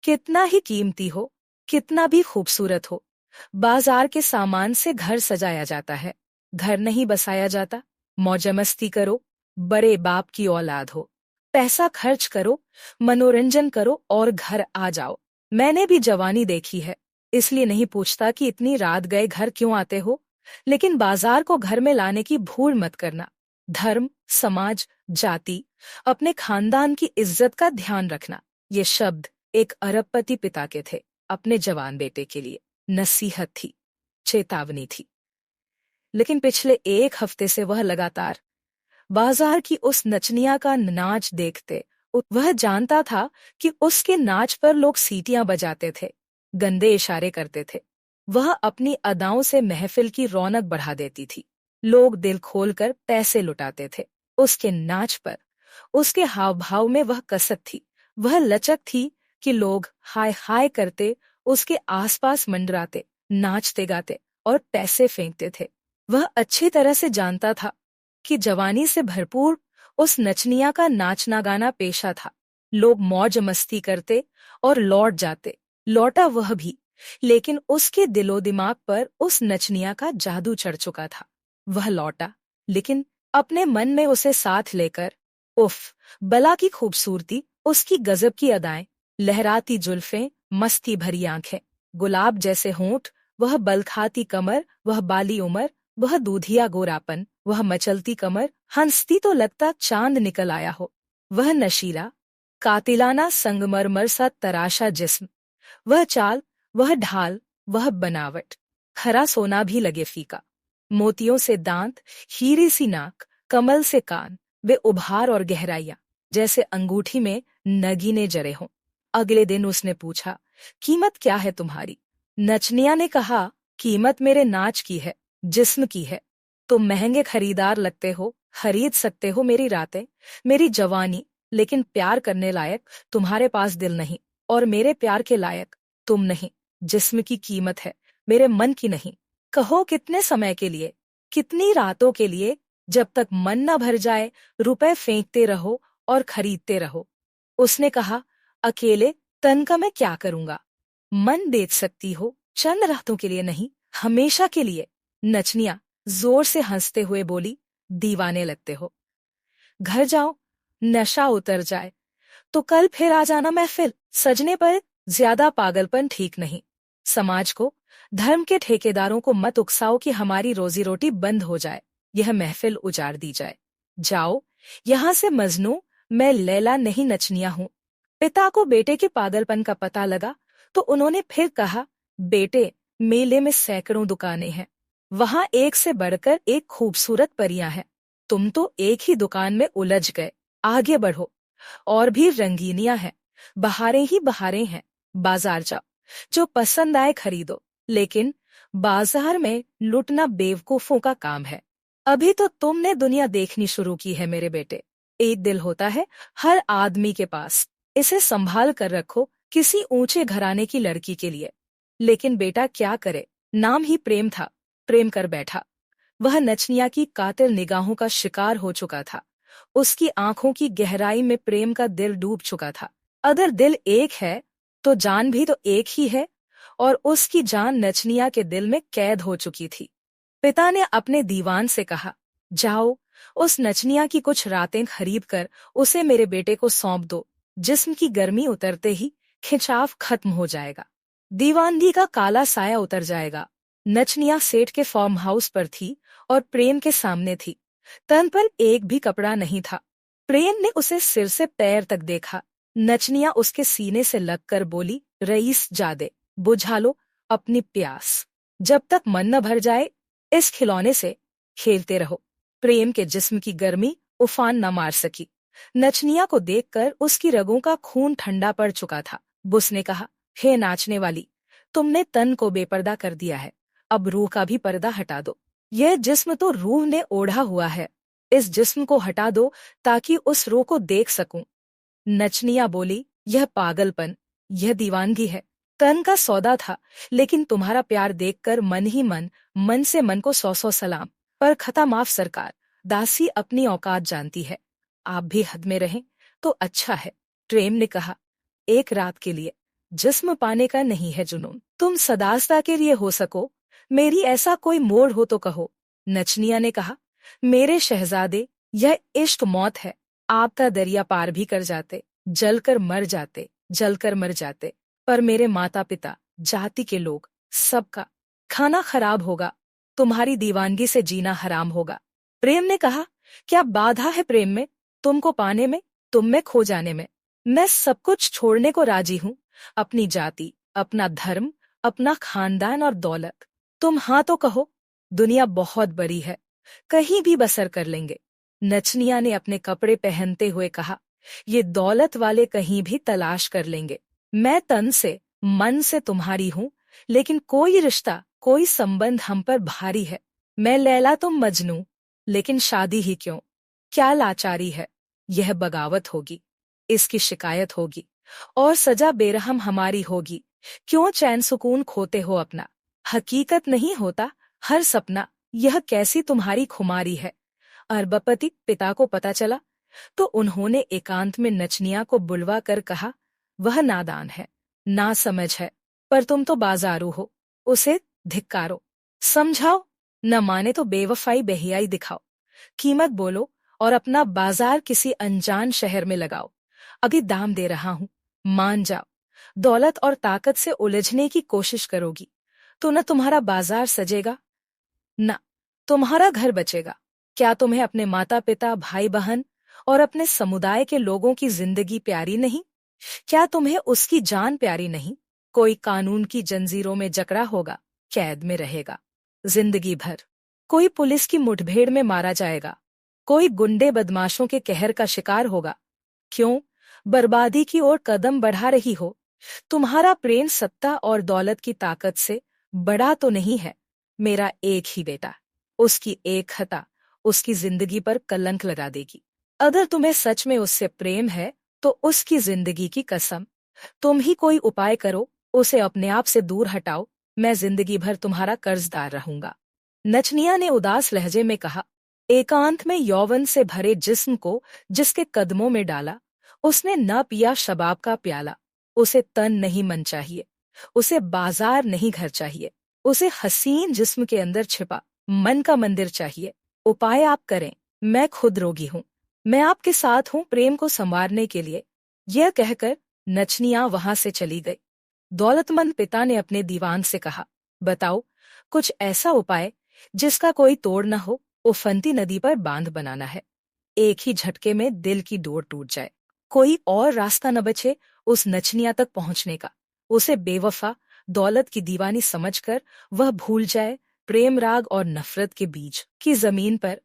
कितना ही कीमती हो, कितना भी खूबसूरत हो, बाजार के सामान से घर सजाया जाता है, घर नहीं बसाया जाता। मौज मस्ती करो, बड़े बाप की औलाद हो, पैसा खर्च करो, मनोरंजन करो और घर आ जाओ। मैंने भी जवानी देखी है, इसलिए नहीं पूछता कि इतनी रात गए घर क्यों आते हो, लेकिन बाजार को घर में लाने की भूल मत करना। धर्म, समाज, जाति, अपने खानदान की इज्जत का ध्यान रखना। ये शब्द एक अरबपति पिता के थे, अपने जवान बेटे के लिए नसीहत थी, चेतावनी थी। लेकिन पिछले एक हफ्ते से वह लगातार बाजार की उस नचनिया का नाच देखते। वह जानता था कि उसके नाच पर लोग सीटियां बजाते थे, गंदे इशारे करते थे। वह अपनी अदाओं से महफिल की रौनक बढ़ा देती थी। लोग दिल खोलकर पैसे लुटाते थे उसके नाच पर। उसके हाव भाव में वह कसक थी, वह लचक थी कि लोग हाय हाय करते, उसके आसपास मंडराते, नाचते गाते और पैसे फेंकते थे। वह अच्छी तरह से जानता था कि जवानी से भरपूर उस नचनिया का नाचना गाना पेशा था। लोग मौज मस्ती करते और लौट जाते। लौटा वह भी, लेकिन उसके दिलो दिमाग पर उस नचनिया का जादू चढ़ चुका था। वह लौटा, लेकिन अपने मन में उसे साथ लेकर। उफ, बला की खूबसूरती, उसकी गजब की अदाएं, लहराती जुल्फें, मस्ती भरी आंखें, गुलाब जैसे होंठ, वह बलखाती कमर, वह बाली उमर, वह दूधिया गोरापन, वह मचलती कमर, हंसती तो लगता चांद निकल आया हो। वह नशीला, कातिलाना संगमरमर सा तराशा जिस्म, वह चाल, वह ढाल, वह बनावट, खरा सोना भी लगे फीका। मोतियों से दांत, हीरे सी नाक, कमल से कान, वे उभार और गहराइयां, जैसे अंगूठी में नगीने जरे हों। अगले दिन उसने पूछा, कीमत क्या है तुम्हारी? नचनिया ने कहा, कीमत मेरे नाच की है, जिस्म की है। तुम महंगे खरीदार लगते हो, खरीद सकते हो मेरी रातें, मेरी जवानी, लेकिन प्यार करने लायक तुम्हारे पास दिल नहीं, और मेरे प्यार के लायक तुम नहीं। जिस्म की कीमत है, मेरे मन की नहीं। कहो कितने समय के लिए, कितनी रातों के लिए, जब तक मन न भर जाए, रुपए फेंकते रहो और खरीदते रहो। उसने कहा, अकेले तन का मैं क्या करूंगा? मन बेच सकती हो, चंद रातों के लिए नहीं, हमेशा के लिए। नचनिया जोर से हंसते हुए बोली, दीवाने लगते हो। घर जाओ, नशा उतर जाए तो कल फिर आ जाना महफिल सजने पर। ज्यादा पागलपन ठीक नहीं। समाज को, धर्म के ठेकेदारों को मत उकसाओ कि हमारी रोजी रोटी बंद हो जाए, यह महफिल उजाड़ दी जाए। जाओ यहां से मजनू, मैं लैला नहीं नचनिया हूं। पिता को बेटे के पागलपन का पता लगा तो उन्होंने फिर कहा, बेटे, मेले में सैकड़ों दुकानें हैं, वहां एक से बढ़कर एक खूबसूरत परियां हैं। तुम तो एक ही दुकान में उलझ गए, आगे बढ़ो, और भी रंगीनियां हैं, बहारें ही बहारें हैं। बाजार जाओ, जो पसंद आए खरीदो, लेकिन बाजार में लुटना बेवकूफों का काम है। अभी तो तुमने दुनिया देखनी शुरू की है मेरे बेटे। एक दिल होता है हर आदमी के पास, इसे संभाल कर रखो किसी ऊंचे घराने की लड़की के लिए। लेकिन बेटा क्या करे, नाम ही प्रेम था, प्रेम कर बैठा। वह नचनिया की कातिल निगाहों का शिकार हो चुका था। उसकी आंखों की गहराई में प्रेम का दिल डूब चुका था। अगर दिल एक है तो जान भी तो एक ही है, और उसकी जान नचनिया के दिल में कैद हो चुकी थी। पिता ने अपने दीवान से कहा, जाओ उस नचनिया की कुछ रातें खरीद कर उसे मेरे बेटे को सौंप दो। जिस्म की गर्मी उतरते ही खिंचाव खत्म हो जाएगा, दीवानगी का काला साया उतर जाएगा। नचनिया सेठ के फार्म हाउस पर थी और प्रेम के सामने थी। तन पर एक भी कपड़ा नहीं था। प्रेम ने उसे सिर से पैर तक देखा। नचनिया उसके सीने से लगकर बोली, रईस जादे, बुझा लो अपनी प्यास। जब तक मन न भर जाए, इस खिलौने से खेलते रहो। प्रेम के जिस्म की गर्मी उफान न मार सकी। नचनिया को देखकर उसकी रगों का खून ठंडा पड़ चुका था। उसने कहा, हे नाचने वाली, तुमने तन को बेपर्दा कर दिया है, अब रूह का भी पर्दा हटा दो। यह जिस्म तो रूह ने ओढ़ा हुआ है, इस जिस्म को हटा दो ताकि उस रूह को देख सकूं। नचनिया बोली, यह पागलपन, यह दीवानगी है। तन का सौदा था, लेकिन तुम्हारा प्यार देखकर मन ही मन, मन से मन को सौ सौ सलाम। पर खता माफ सरकार, दासी अपनी औकात जानती है, आप भी हद में रहें तो अच्छा है। प्रेम ने कहा, एक रात के लिए, जिस्म पाने का नहीं है जुनून। तुम सदास्ता के लिए हो सको, मेरी ऐसा कोई मोड़ हो तो कहो। नचनिया ने कहा, मेरे शहजादे, यह इश्क मौत है। आपका दरिया पार भी कर जाते, जलकर मर जाते, जलकर मर जाते, पर मेरे माता पिता, जाति के लोग, सबका खाना खराब होगा, तुम्हारी दीवानगी से जीना हराम होगा। प्रेम ने कहा, क्या बाधा है प्रेम में, तुमको पाने में, तुम में खो जाने में। मैं सब कुछ छोड़ने को राजी हूँ, अपनी जाति, अपना धर्म, अपना खानदान और दौलत। तुम हाँ तो कहो, दुनिया बहुत बड़ी है, कहीं भी बसर कर लेंगे। नचनिया ने अपने कपड़े पहनते हुए कहा, ये दौलत वाले कहीं भी तलाश कर लेंगे। मैं तन से, मन से तुम्हारी हूँ, लेकिन कोई रिश्ता, कोई संबंध हम पर भारी है। मैं लैला तुम मजनू, लेकिन शादी ही क्यों, क्या लाचारी है। यह बगावत होगी, इसकी शिकायत होगी, और सजा बेरहम हमारी होगी। क्यों चैन सुकून खोते हो अपना, हकीकत नहीं होता हर सपना। यह कैसी तुम्हारी खुमारी है। अरबपति पिता को पता चला तो उन्होंने एकांत में नचनिया को बुलवा कर कहा, वह नादान है, ना समझ है, पर तुम तो बाजारू हो, उसे धिक्कारो, समझाओ, न माने तो बेवफाई बेहियाई दिखाओ, कीमत बोलो और अपना बाजार किसी अनजान शहर में लगाओ। अभी दाम दे रहा हूं, मान जाओ। दौलत और ताकत से उलझने की कोशिश करोगी तो न तुम्हारा बाजार सजेगा, न तुम्हारा घर बचेगा। क्या तुम्हें अपने माता पिता, भाई बहन और अपने समुदाय के लोगों की जिंदगी प्यारी नहीं? क्या तुम्हें उसकी जान प्यारी नहीं? कोई कानून की जंजीरों में जकड़ा होगा, कैद में रहेगा जिंदगी भर। कोई पुलिस की मुठभेड़ में मारा जाएगा, कोई गुंडे बदमाशों के कहर का शिकार होगा। क्यों बर्बादी की ओर कदम बढ़ा रही हो? तुम्हारा प्रेम सत्ता और दौलत की ताकत से बड़ा तो नहीं है। मेरा एक ही बेटा, उसकी एक खता उसकी जिंदगी पर कलंक लगा देगी। अगर तुम्हें सच में उससे प्रेम है तो उसकी जिंदगी की कसम, तुम ही कोई उपाय करो, उसे अपने आप से दूर हटाओ। मैं जिंदगी भर तुम्हारा कर्जदार रहूंगा। नचनिया ने उदास लहजे में कहा। एकांत में यौवन से भरे जिस्म को जिसके कदमों में डाला, उसने न पिया शबाब का प्याला। उसे तन नहीं मन चाहिए, उसे बाजार नहीं घर चाहिए, उसे हसीन जिस्म के अंदर छिपा मन का मंदिर चाहिए। उपाय आप करें, मैं खुद रोगी हूँ, मैं आपके साथ हूँ प्रेम को संवारने के लिए। यह कहकर नचनिया वहां से चली गई। दौलतमंद पिता ने अपने दीवान से कहा, बताओ कुछ ऐसा उपाय जिसका कोई तोड़ न हो। उफनती नदी पर बांध बनाना है, एक ही झटके में दिल की डोर टूट जाए, कोई और रास्ता न बचे उस नचनिया तक पहुंचने का। उसे बेवफा दौलत की दीवानी समझकर वह भूल जाए प्रेम राग और नफरत के बीज की जमीन पर।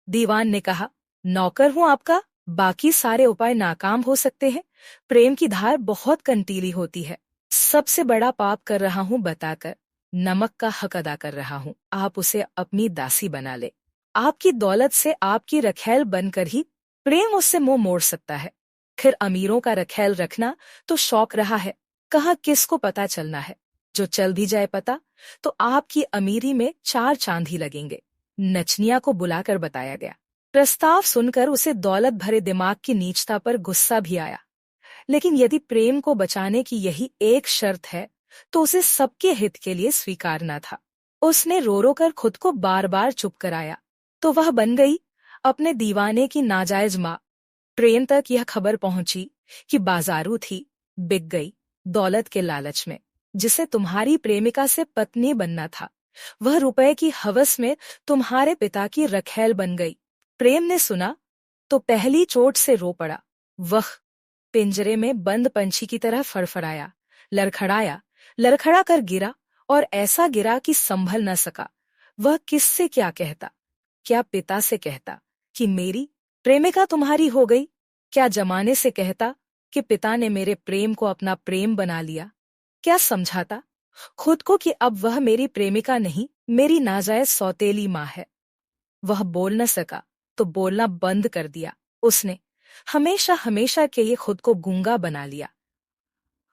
दीवान ने कहा, नौकर हूं आपका, बाकी सारे उपाय नाकाम हो सकते हैं। प्रेम की धार बहुत कंटीली होती है। सबसे बड़ा पाप कर रहा हूं बताकर, नमक का हक अदा कर रहा हूं। आप उसे अपनी दासी बना ले। आपकी दौलत से आपकी रखैल बनकर ही प्रेम उससे मुंह मोड़ सकता है। फिर अमीरों का रखैल रखना तो शौक रहा है, कहाँ किसको पता चलना है। जो चल भी जाए पता तो आपकी अमीरी में चार चांद ही लगेंगे। नचनिया को बुलाकर बताया गया। प्रस्ताव सुनकर उसे दौलत भरे दिमाग की नीचता पर गुस्सा भी आया, लेकिन यदि प्रेम को बचाने की यही एक शर्त है तो उसे सबके हित के लिए स्वीकारना था। उसने रो रो कर खुद को बार बार चुप कराया तो वह बन गई अपने दीवाने की नाजायज माँ। प्रेम तक यह खबर पहुंची कि बाजारू थी, बिक गई दौलत के लालच में। जिसे तुम्हारी प्रेमिका से पत्नी बनना था, वह रुपए की हवस में तुम्हारे पिता की रखैल बन गई। प्रेम ने सुना तो पहली चोट से रो पड़ा। वह पिंजरे में बंद पंछी की तरह फड़फड़ाया, लड़खड़ाया, लड़खड़ा कर गिरा और ऐसा गिरा कि संभल न सका। वह किससे क्या कहता? क्या पिता से कहता कि मेरी प्रेमिका तुम्हारी हो गई? क्या जमाने से कहता कि पिता ने मेरे प्रेम को अपना प्रेम बना लिया? क्या समझाता खुद को कि अब वह मेरी प्रेमिका नहीं, मेरी नाजायज सौतेली माँ है? वह बोल न सका तो बोलना बंद कर दिया। उसने हमेशा हमेशा के लिए खुद को गूंगा बना लिया।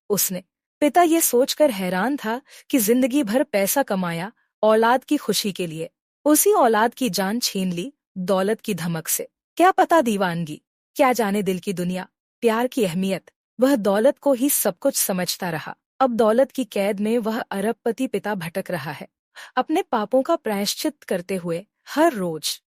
उसने पिता ये सोचकर हैरान था कि जिंदगी भर पैसा कमाया औलाद की खुशी के लिए, उसी औलाद की जान छीन ली दौलत की धमक से। क्या पता दीवानगी, क्या जाने दिल की दुनिया, प्यार की अहमियत। वह दौलत को ही सब कुछ समझता रहा। अब दौलत की कैद में वह अरबपति पिता भटक रहा है, अपने पापों का प्रायश्चित करते हुए हर रोज।